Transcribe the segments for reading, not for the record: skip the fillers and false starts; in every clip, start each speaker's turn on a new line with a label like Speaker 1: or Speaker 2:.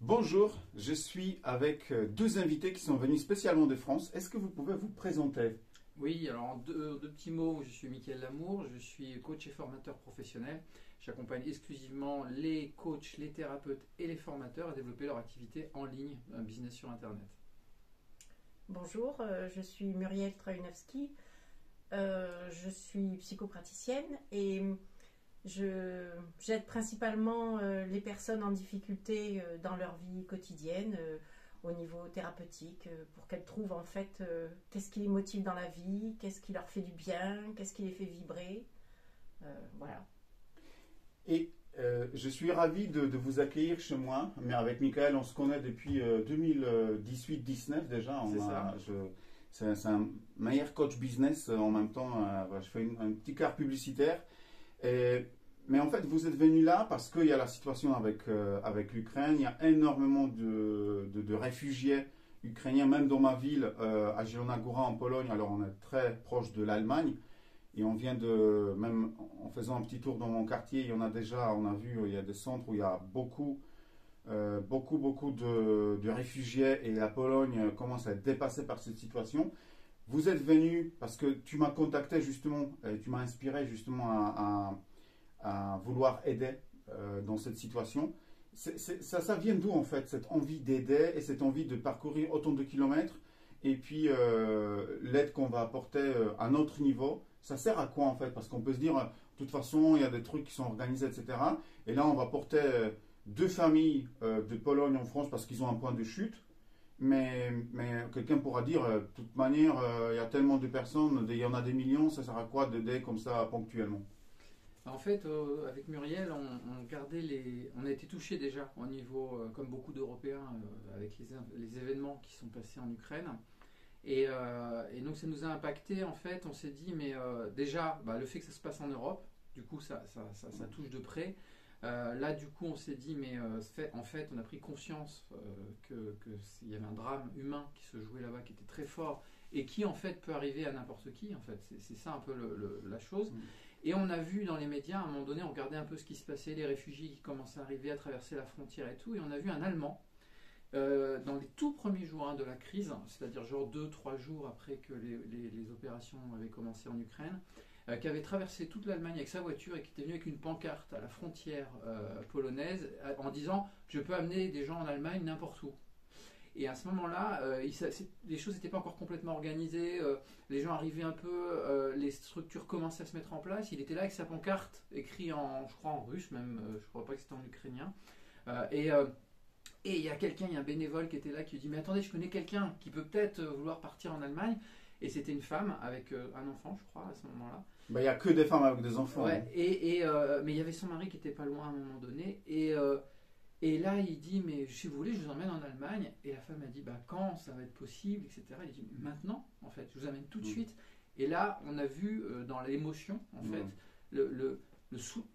Speaker 1: Bonjour, je suis avec deux invités qui sont venus spécialement de France. Est-ce que vous pouvez vous présenter?
Speaker 2: Oui, alors en deux petits mots, je suis Mickaël Lamour, je suis coach et formateur professionnel. J'accompagne exclusivement les coachs, les thérapeutes et les formateurs à développer leur activité en ligne, un business sur Internet.
Speaker 3: Bonjour, je suis Muriel Trajnowski, je suis psychopraticienne et j'aide principalement les personnes en difficulté dans leur vie quotidienne au niveau thérapeutique pour qu'elles trouvent en fait qu'est-ce qui les motive dans la vie, qu'est-ce qui leur fait du bien, qu'est-ce qui les fait vibrer. Voilà.
Speaker 1: Et je suis ravi de vous accueillir chez moi. Mais avec Mickaël, on se connaît depuis 2018-19 déjà.
Speaker 2: C'est ça.
Speaker 1: C'est un meilleur coach business en même temps. Je fais un petit quart publicitaire. Mais en fait, vous êtes venu là parce qu'il y a la situation avec l'Ukraine. Il y a énormément de réfugiés ukrainiens, même dans ma ville, à Zielona Góra en Pologne. Alors, on est très proche de l'Allemagne. Et on vient même en faisant un petit tour dans mon quartier, on a vu, il y a des centres où il y a beaucoup de réfugiés et la Pologne commence à être dépassée par cette situation. Vous êtes venu parce que tu m'as contacté justement, et tu m'as inspiré justement à vouloir aider dans cette situation. Ça vient d'où en fait, cette envie d'aider et cette envie de parcourir autant de kilomètres et puis l'aide qu'on va apporter à notre niveau, ça sert à quoi en fait? Parce qu'on peut se dire, de toute façon, il y a des trucs qui sont organisés, etc. Et là, on va porter deux familles de Pologne en France parce qu'ils ont un point de chute. Mais quelqu'un pourra dire, de toute manière, il y a tellement de personnes, il y en a des millions, ça sert à quoi d'aider comme ça ponctuellement?
Speaker 2: En fait, avec Muriel, on a été touchés déjà au niveau, comme beaucoup d'Européens, avec les événements qui sont passés en Ukraine. Et donc ça nous a impacté en fait, on s'est dit mais déjà le fait que ça se passe en Europe, du coup ça touche de près. Là du coup on s'est dit mais en fait on a pris conscience qu'il y avait un drame humain qui se jouait là-bas qui était très fort et qui en fait peut arriver à n'importe qui en fait, c'est ça un peu la chose. Et on a vu dans les médias à un moment donné, on regardait un peu ce qui se passait, les réfugiés qui commençaient à arriver, à traverser la frontière et tout, et on a vu un Allemand dans les tout premiers jours de la crise, c'est-à-dire genre 2-3 jours après que les opérations avaient commencé en Ukraine, qui avait traversé toute l'Allemagne avec sa voiture et qui était venu avec une pancarte à la frontière polonaise en disant « Je peux amener des gens en Allemagne n'importe où ». Et à ce moment-là, les choses n'étaient pas encore complètement organisées, les gens arrivaient un peu, les structures commençaient à se mettre en place. Il était là avec sa pancarte, écrit je crois en russe même, je ne crois pas que c'était en ukrainien. Et il y a un bénévole qui était là qui lui dit « Mais attendez, je connais quelqu'un qui peut peut-être vouloir partir en Allemagne ». Et c'était une femme avec un enfant, je crois, à ce moment-là.
Speaker 1: Il n'y a que des femmes avec des enfants.
Speaker 2: Ouais, mais il y avait son mari qui était pas loin à un moment donné. Et là, il dit « Mais si vous voulez, je vous emmène en Allemagne ». Et la femme a dit « Quand ça va être possible, etc. » Il dit « Maintenant, en fait, je vous amène tout de suite ». Et là, on a vu dans l'émotion,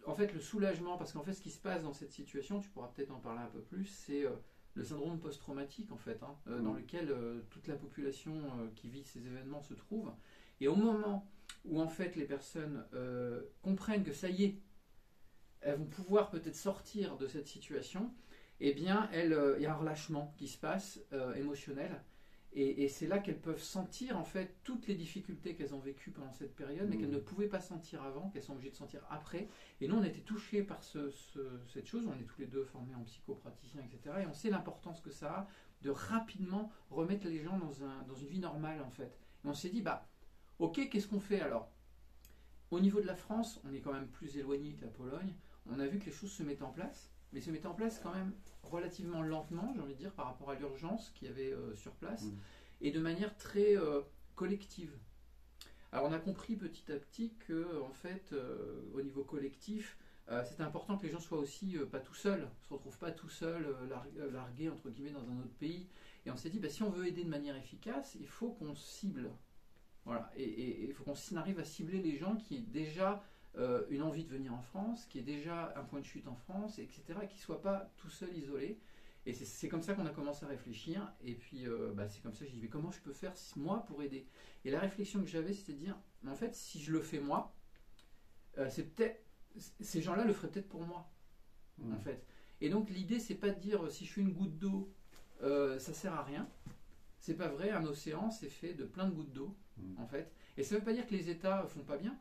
Speaker 2: en fait, le soulagement, parce qu'en fait, ce qui se passe dans cette situation, tu pourras peut-être en parler un peu plus, c'est le syndrome post-traumatique, en fait, dans lequel toute la population qui vit ces événements se trouve. Et au moment où, en fait, les personnes comprennent que ça y est, elles vont pouvoir peut-être sortir de cette situation, eh bien, il y a un relâchement qui se passe, émotionnel. Et c'est là qu'elles peuvent sentir en fait toutes les difficultés qu'elles ont vécues pendant cette période, mais qu'elles ne pouvaient pas sentir avant, qu'elles sont obligées de sentir après. Et nous, on a été touchés par cette chose. On est tous les deux formés en psychopraticien, etc. Et on sait l'importance que ça a de rapidement remettre les gens dans une vie normale en fait. Et on s'est dit, ok, qu'est-ce qu'on fait alors? Au niveau de la France, on est quand même plus éloigné que la Pologne. On a vu que les choses se mettaient en place, mais se mettaient en place quand même relativement lentement, j'ai envie de dire, par rapport à l'urgence qu'il y avait sur place, et de manière très collective. Alors on a compris petit à petit que, en fait, au niveau collectif, c'est important que les gens soient aussi pas tout seuls, ne se retrouvent pas tout seuls, largués entre guillemets dans un autre pays. Et on s'est dit, si on veut aider de manière efficace, il faut qu'on cible. Voilà, et il faut qu'on arrive à cibler les gens qui aient déjà une envie de venir en France, qui aient déjà un point de chute en France, etc., et qui ne soient pas tout seuls, isolés. Et c'est comme ça qu'on a commencé à réfléchir. Et puis, c'est comme ça que j'ai dit, mais comment je peux faire moi pour aider? Et la réflexion que j'avais, c'était de dire, mais en fait, si je le fais moi, ces gens-là le feraient peut-être pour moi, en fait. Et donc l'idée, c'est pas de dire si je suis une goutte d'eau, ça sert à rien. C'est pas vrai, un océan, c'est fait de plein de gouttes d'eau, en fait. Et ça veut pas dire que les États font pas bien.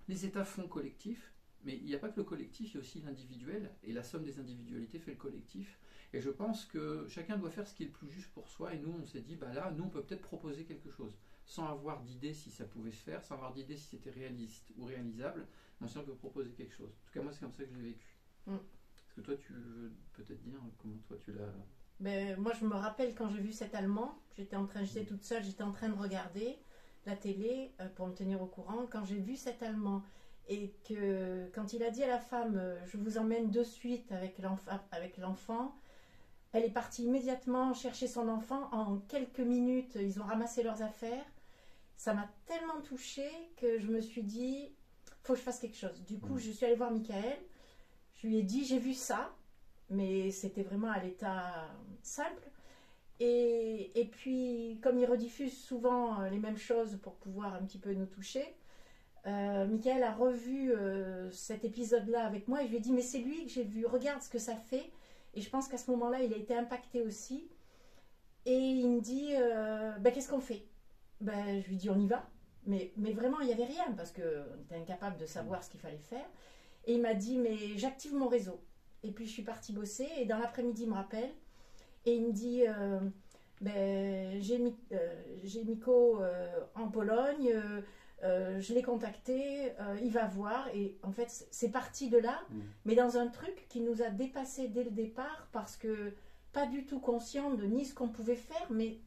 Speaker 2: Les États font collectif, mais il n'y a pas que le collectif, il y a aussi l'individuel, et la somme des individualités fait le collectif. Et je pense que chacun doit faire ce qui est le plus juste pour soi, et nous, on s'est dit, bah là, nous, on peut peut-être proposer quelque chose, sans avoir d'idée si ça pouvait se faire, sans avoir d'idée si c'était réaliste ou réalisable, mais si on peut proposer quelque chose. En tout cas, moi, c'est comme ça que je l'ai vécu. Est-ce que toi, tu veux peut-être dire comment toi, tu l'as...
Speaker 3: Ben, moi, je me rappelle quand j'ai vu cet Allemand, j'étais toute seule, j'étais en train de regarder la télé pour me tenir au courant. Quand j'ai vu cet Allemand et que quand il a dit à la femme je vous emmène de suite avec l'enfant, elle est partie immédiatement chercher son enfant. En quelques minutes, ils ont ramassé leurs affaires. Ça m'a tellement touchée que je me suis dit faut que je fasse quelque chose. Du coup, je suis allée voir Michael. Je lui ai dit j'ai vu ça, mais c'était vraiment à l'état simple. Et puis, comme il rediffuse souvent les mêmes choses pour pouvoir un petit peu nous toucher, Michael a revu cet épisode-là avec moi et je lui ai dit mais c'est lui que j'ai vu, regarde ce que ça fait. Et je pense qu'à ce moment-là, il a été impacté aussi. Et il me dit ben, qu'est-ce qu'on fait? Ben, je lui dis on y va. Mais vraiment, il n'y avait rien parce qu'on était incapable de savoir ce qu'il fallait faire. Et il m'a dit mais j'active mon réseau. Et puis je suis partie bosser et dans l'après-midi, il me rappelle. Et il me dit ben, j'ai Miko en Pologne, je l'ai contacté, il va voir. Et en fait, c'est parti de là, mais dans un truc qui nous a dépassé dès le départ parce que pas du tout conscient de ni ce qu'on pouvait faire, mais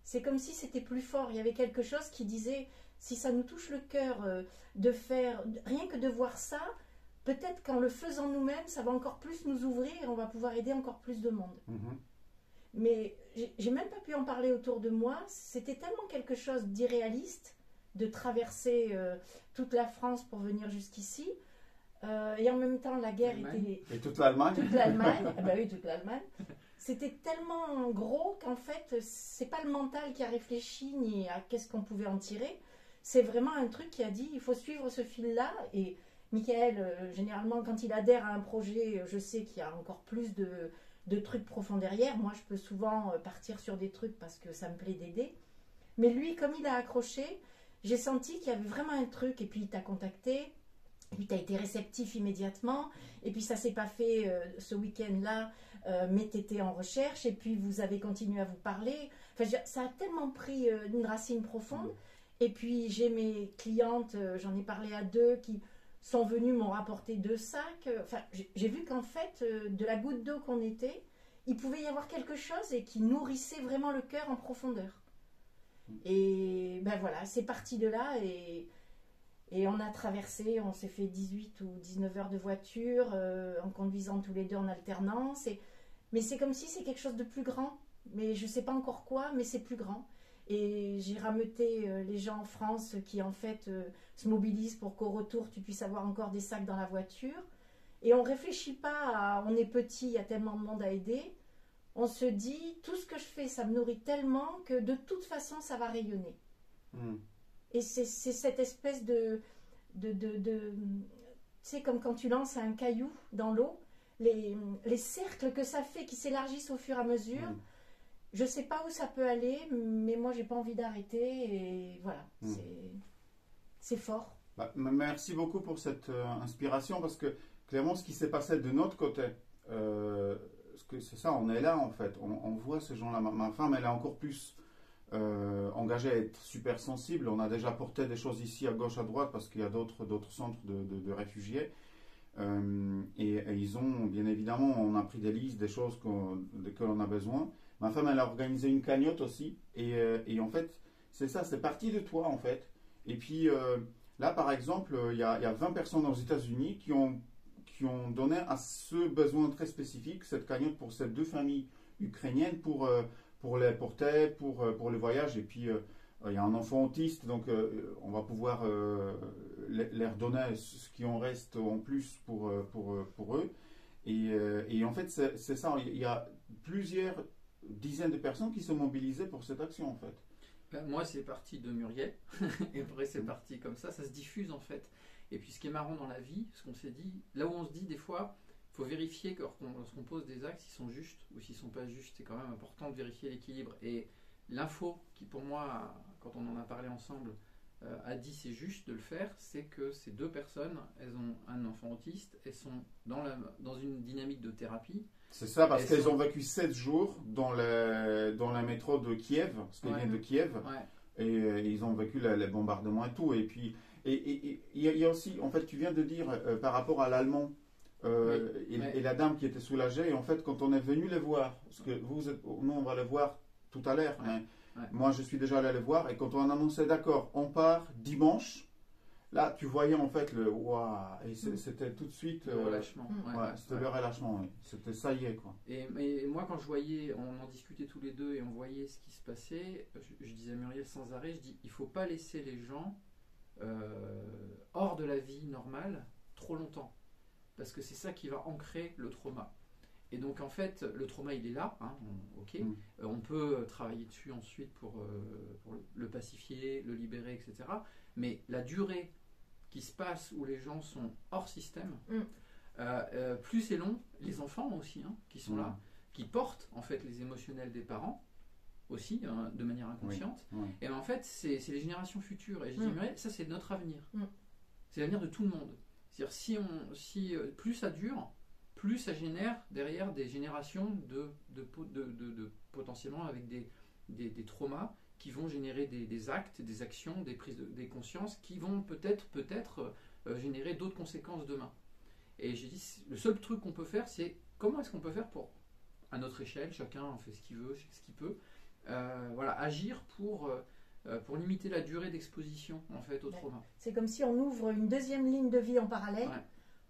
Speaker 3: c'est comme si c'était plus fort. Il y avait quelque chose qui disait si ça nous touche le cœur de faire, rien que de voir ça, peut-être qu'en le faisant nous-mêmes, ça va encore plus nous ouvrir et on va pouvoir aider encore plus de monde. Mais j'ai même pas pu en parler autour de moi. C'était tellement quelque chose d'irréaliste de traverser toute la France pour venir jusqu'ici. Et en même temps, la guerre était...
Speaker 1: Et toute l'Allemagne.
Speaker 3: Toute l'Allemagne. Ah bah oui, toute l'Allemagne. C'était tellement gros qu'en fait, c'est pas le mental qui a réfléchi ni à qu'est-ce qu'on pouvait en tirer. C'est vraiment un truc qui a dit, il faut suivre ce fil-là. Et Michael, généralement, quand il adhère à un projet, je sais qu'il y a encore plus de trucs profonds derrière. Moi, je peux souvent partir sur des trucs parce que ça me plaît d'aider. Mais lui, comme il a accroché, j'ai senti qu'il y avait vraiment un truc. Et puis, il t'a contacté. Et puis, tu as été réceptif immédiatement. Et puis, ça ne s'est pas fait ce week-end-là. Mais tu étais en recherche. Et puis, vous avez continué à vous parler. Enfin, ça a tellement pris une racine profonde. Et puis, j'ai mes clientes, j'en ai parlé à 2 qui sont venus, m'ont rapporté 2 sacs. Enfin, j'ai vu qu'en fait, de la goutte d'eau qu'on était, il pouvait y avoir quelque chose et qui nourrissait vraiment le cœur en profondeur. Et ben voilà, c'est parti de là et on a traversé, on s'est fait 18 ou 19 heures de voiture en conduisant tous les 2 en alternance. Mais c'est comme si c'est quelque chose de plus grand. Mais je ne sais pas encore quoi, mais c'est plus grand. Et j'ai rameuté les gens en France qui en fait se mobilisent pour qu'au retour tu puisses avoir encore des sacs dans la voiture. Et on ne réfléchit pas à on est petit, il y a tellement de monde à aider. On se dit tout ce que je fais ça me nourrit tellement que de toute façon ça va rayonner. Et c'est cette espèce de tu sais comme quand tu lances un caillou dans l'eau, les cercles que ça fait qui s'élargissent au fur et à mesure. Je ne sais pas où ça peut aller, mais moi, j'ai pas envie d'arrêter. Et voilà, c'est fort.
Speaker 1: Bah, merci beaucoup pour cette inspiration, parce que clairement, ce qui s'est passé de notre côté, c'est ça, on est là en fait. On voit ces gens-là. Ma femme, elle est encore plus engagée à être super sensible. On a déjà porté des choses ici à gauche, à droite, parce qu'il y a d'autres centres de réfugiés. Et ils ont, bien évidemment, on a pris des listes, des choses que l'on a besoin. Ma femme, elle a organisé une cagnotte aussi. Et en fait, c'est ça, c'est parti de toi, en fait. Et puis, là, par exemple, il y a 20 personnes aux États-Unis qui ont donné à ce besoin très spécifique cette cagnotte pour ces 2 familles ukrainiennes pour les porter, pour le voyage. Et puis, il y a un enfant autiste, donc on va pouvoir leur donner ce qui en reste en plus pour eux. Et en fait, c'est ça, il y a plusieurs dizaines de personnes qui sont mobilisées pour cette action, en fait.
Speaker 2: Ben, moi, c'est parti de Muriel, et après c'est parti comme ça se diffuse en fait. Et puis ce qui est marrant dans la vie, ce qu'on s'est dit, là où on se dit des fois, faut vérifier que lorsqu'on pose des actes, s'ils sont justes ou s'ils ne sont pas justes. C'est quand même important de vérifier l'équilibre. Et l'info qui, pour moi, quand on en a parlé ensemble, a dit c'est juste de le faire, c'est que ces deux personnes, elles ont un enfant autiste, elles sont dans une dynamique de thérapie.
Speaker 1: C'est ça, parce qu'elles ont vécu 7 jours dans la métro de Kiev, parce qu'elles viennent de Kiev, et ils ont vécu les bombardements et tout. Et puis, il y a aussi, en fait, tu viens de dire par rapport à l'allemand, et la dame qui était soulagée, et en fait, quand on est venu les voir, parce que nous, on va les voir tout à l'heure, moi, je suis déjà allé les voir, et quand on annonçait, d'accord, on part dimanche, là, tu voyais en fait le waouh, et c'était tout de suite
Speaker 2: le relâchement.
Speaker 1: C'était le relâchement, c'était ça y est, quoi.
Speaker 2: Et moi, quand je voyais, on en discutait tous les deux et on voyait ce qui se passait, je disais à Muriel sans arrêt, je dis, il faut pas laisser les gens hors de la vie normale trop longtemps, parce que c'est ça qui va ancrer le trauma. Et donc en fait, le trauma il est là, hein, on peut travailler dessus ensuite pour le pacifier, le libérer, etc. Mais la durée qui se passe où les gens sont hors système, plus c'est long, les enfants aussi, hein, qui sont là, qui portent en fait les émotionnels des parents aussi, hein, de manière inconsciente. Et en fait, c'est les générations futures. Et je dis, mais ça c'est notre avenir. C'est l'avenir de tout le monde. C'est-à-dire si plus ça dure, plus ça génère derrière des générations de potentiellement avec des traumas qui vont générer des actes, des actions, des prises des consciences qui vont peut-être générer d'autres conséquences demain. Et j'ai dit, le seul truc qu'on peut faire, c'est comment est-ce qu'on peut faire pour, à notre échelle, chacun en fait ce qu'il veut, ce qu'il peut, agir pour limiter la durée d'exposition en fait au trauma.
Speaker 3: C'est comme si on ouvre une deuxième ligne de vie en parallèle.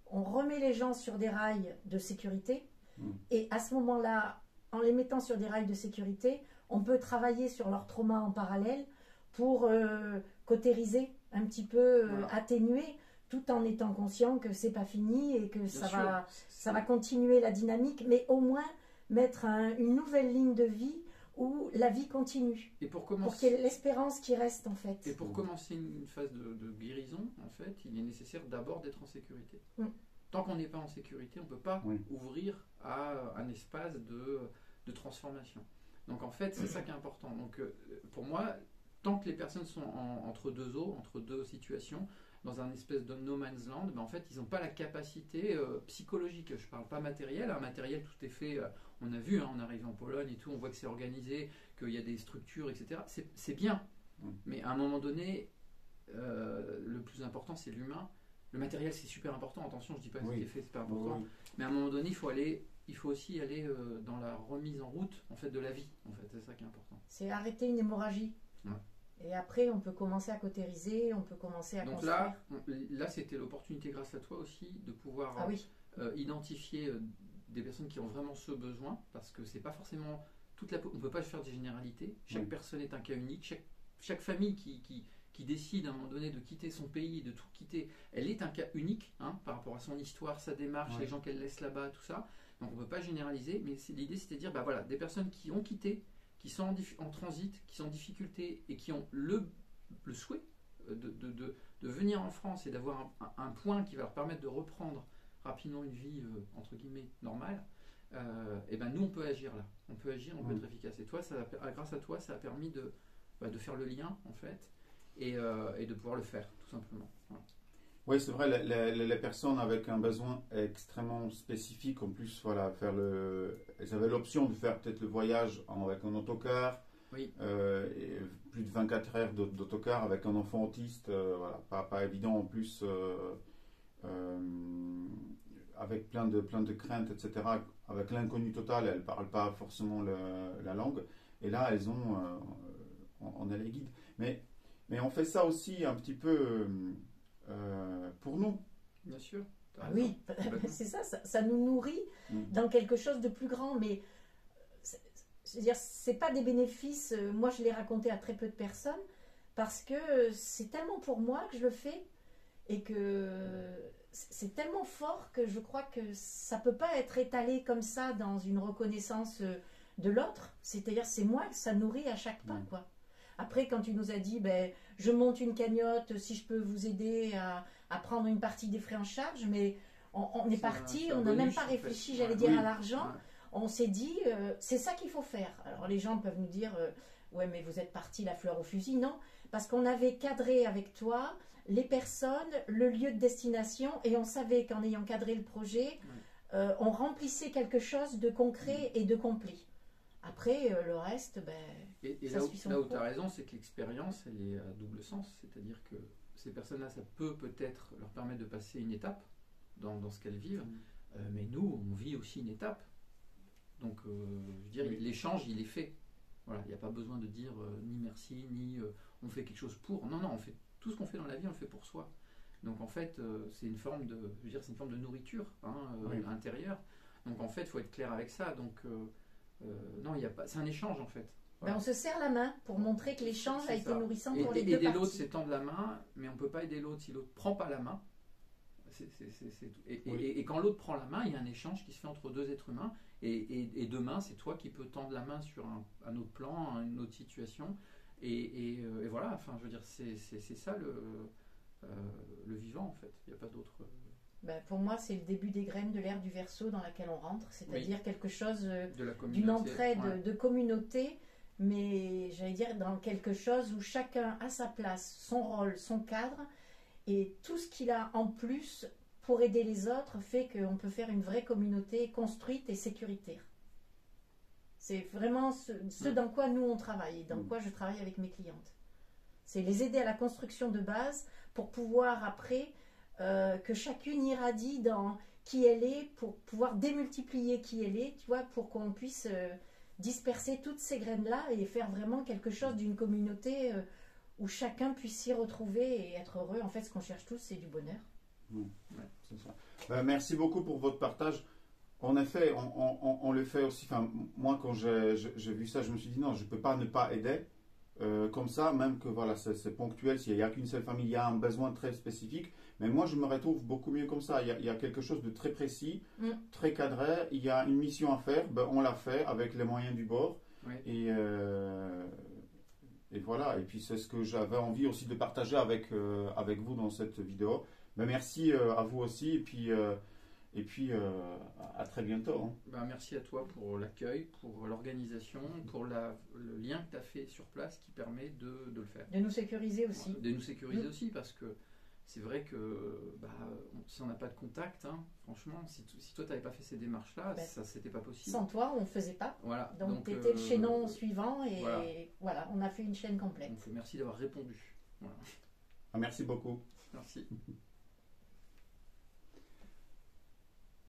Speaker 3: On remet les gens sur des rails de sécurité et à ce moment-là, en les mettant sur des rails de sécurité, on peut travailler sur leur trauma en parallèle pour cautériser, un petit peu atténuer, tout en étant conscient que c'est pas fini et que ça va continuer la dynamique, mais au moins mettre une nouvelle ligne de vie où la vie continue.
Speaker 2: Et pour
Speaker 3: qu'il y ait l'espérance qui reste en fait.
Speaker 2: Et pour commencer une phase de guérison, en fait, il est nécessaire d'abord d'être en sécurité. Tant qu'on n'est pas en sécurité, on ne peut pas ouvrir à un espace de transformation. Donc en fait, c'est ça qui est important. Donc pour moi, tant que les personnes sont entre deux eaux, entre deux situations, dans un espèce de no man's land, en fait, ils n'ont pas la capacité psychologique. Je ne parle pas matériel. Matériel, tout est fait. On a vu, on arrive en Pologne et tout, on voit que c'est organisé, qu'il y a des structures, etc. C'est bien. Mais à un moment donné, le plus important, c'est l'humain. Le matériel, c'est super important. Attention, je ne dis pas que ce qui est fait, c'est pas important. Mais à un moment donné, il faut aussi aller dans la remise en route en fait, de la vie. En fait, c'est ça qui est important.
Speaker 3: C'est arrêter une hémorragie. Et après, on peut commencer à cautériser, on peut commencer à construire.
Speaker 2: Là, c'était l'opportunité grâce à toi aussi de pouvoir identifier des personnes qui ont vraiment ce besoin, parce que c'est pas forcément on ne peut pas faire des généralités. Chaque personne est un cas unique. Chaque famille qui décide à un moment donné de quitter son pays, de tout quitter, elle est un cas unique par rapport à son histoire, sa démarche, les gens qu'elle laisse là-bas, tout ça. Donc on ne peut pas généraliser, mais l'idée c'était de dire, des personnes qui ont quitté, qui sont en transit, qui sont en difficulté et qui ont le souhait de venir en France et d'avoir un point qui va leur permettre de reprendre rapidement une vie entre guillemets normale, et nous on peut agir là, on peut agir, on peut être efficace. Et toi, grâce à toi, ça a permis de faire le lien en fait et de pouvoir le faire tout simplement. Voilà.
Speaker 1: Oui, c'est vrai, les personnes avec un besoin extrêmement spécifique, en plus, elles avaient l'option de faire peut-être le voyage avec un autocar, et plus de 24 heures d'autocar avec un enfant autiste, pas évident en plus, avec plein de craintes, etc. Avec l'inconnu total, elles ne parlent pas forcément la langue, et là, elles ont, on est les guides. Mais on fait ça aussi un petit peu... pour nous.
Speaker 2: Bien sûr.
Speaker 3: Oui, c'est ça nous nourrit dans quelque chose de plus grand, mais c'est pas des bénéfices, moi je l'ai raconté à très peu de personnes, parce que c'est tellement pour moi que je le fais, et que c'est tellement fort que je crois que ça peut pas être étalé comme ça dans une reconnaissance de l'autre, c'est-à-dire c'est moi que ça nourrit à chaque pas, quoi. Après, quand tu nous as dit, je monte une cagnotte, si je peux vous aider à prendre une partie des frais en charge, mais On est parti,
Speaker 2: c'est un
Speaker 3: on n'a même
Speaker 2: bonus,
Speaker 3: pas
Speaker 2: en fait.
Speaker 3: réfléchi, j'allais
Speaker 2: Ouais.
Speaker 3: dire,
Speaker 1: Oui.
Speaker 3: à l'argent.
Speaker 2: Ouais.
Speaker 3: On s'est dit, c'est ça qu'il faut faire. Alors les gens peuvent nous dire, ouais, mais vous êtes parti la fleur au fusil. Non, parce qu'on avait cadré avec toi les personnes, le lieu de destination, et on savait qu'en ayant cadré le projet, on remplissait quelque chose de concret et de complet. Après, le reste, ben,
Speaker 2: Et
Speaker 3: ça
Speaker 2: là,
Speaker 3: suit son
Speaker 2: là où tu
Speaker 3: cours.
Speaker 2: as raison, c'est que l'expérience, elle est à double sens. C'est-à-dire que ces personnes-là, ça peut peut-être leur permettre de passer une étape dans ce qu'elles vivent. Mais nous, on vit aussi une étape. Donc, je veux dire,
Speaker 1: Oui.
Speaker 2: l'échange, il est fait. Voilà, il n'y a pas besoin de dire ni merci, ni on fait quelque chose pour. Non, non, on fait tout ce qu'on fait dans la vie, on le fait pour soi. Donc, en fait, c'est une forme de, je veux dire, c'est une forme de nourriture
Speaker 1: Oui.
Speaker 2: intérieure. Donc, en fait, il faut être clair avec ça. Donc, non, il y a pas. C'est un échange, en fait.
Speaker 3: Ben,
Speaker 2: Voilà.
Speaker 3: on se serre la main pour montrer que l'échange a
Speaker 2: C'est
Speaker 3: été
Speaker 2: ça.
Speaker 3: nourrissant pour les deux
Speaker 2: Aider l'autre,
Speaker 3: parties.
Speaker 2: c'est tendre la main, mais on ne peut pas aider l'autre si l'autre ne prend pas la main. C'est tout.
Speaker 1: Oui.
Speaker 2: Et quand l'autre prend la main, il y a un échange qui se fait entre deux êtres humains. Et demain, c'est toi qui peux tendre la main sur un autre plan, une autre situation. Et voilà, enfin, je veux dire, c'est ça le vivant, en fait. Il n'y a pas d'autre.
Speaker 3: Ben, pour moi, c'est le début des graines de l'ère du Verseau dans laquelle on rentre, c'est-à-dire quelque chose
Speaker 2: De la communauté.
Speaker 3: d'une entraide
Speaker 2: Ouais.
Speaker 3: de communauté, mais j'allais dire dans quelque chose où chacun a sa place, son rôle, son cadre, et tout ce qu'il a en plus pour aider les autres fait qu'on peut faire une vraie communauté construite et sécuritaire. C'est vraiment ce dans quoi nous on travaille, et dans quoi je travaille avec mes clientes. C'est les aider à la construction de base pour pouvoir après que chacune irradie dans qui elle est, pour pouvoir démultiplier qui elle est, tu vois, pour qu'on puisse disperser toutes ces graines-là et faire vraiment quelque chose d'une communauté où chacun puisse s'y retrouver et être heureux. En fait, ce qu'on cherche tous, c'est du bonheur.
Speaker 1: C'est ça. Merci beaucoup pour votre partage. En effet, on le fait aussi. Enfin, moi, quand j'ai vu ça, je me suis dit non, je ne peux pas ne pas aider. Comme ça, même que voilà, c'est ponctuel, s'il n'y a qu'une seule famille, il y a un besoin très spécifique. Mais moi, je me retrouve beaucoup mieux comme ça. Il y a quelque chose de très précis, très cadré. Il y a une mission à faire, ben, on l'a fait avec les moyens du bord.
Speaker 2: Oui.
Speaker 1: Et voilà. Et puis, c'est ce que j'avais envie aussi de partager avec vous dans cette vidéo. Ben, merci à vous aussi. Et puis à très bientôt. Hein.
Speaker 2: Ben, merci à toi pour l'accueil, pour l'organisation, pour le lien que tu as fait sur place qui permet de le faire.
Speaker 3: De nous sécuriser aussi.
Speaker 2: De nous sécuriser aussi, parce que c'est vrai que si on n'a pas de contact, hein, franchement, si toi tu n'avais pas fait ces démarches-là,
Speaker 3: Ben,
Speaker 2: ça c'était pas possible.
Speaker 3: Sans toi, on ne faisait pas.
Speaker 2: Voilà.
Speaker 3: Donc tu étais le chaînon suivant et voilà, on a fait une chaîne complète.
Speaker 2: Donc merci d'avoir répondu. Voilà.
Speaker 1: Merci beaucoup.
Speaker 2: Merci.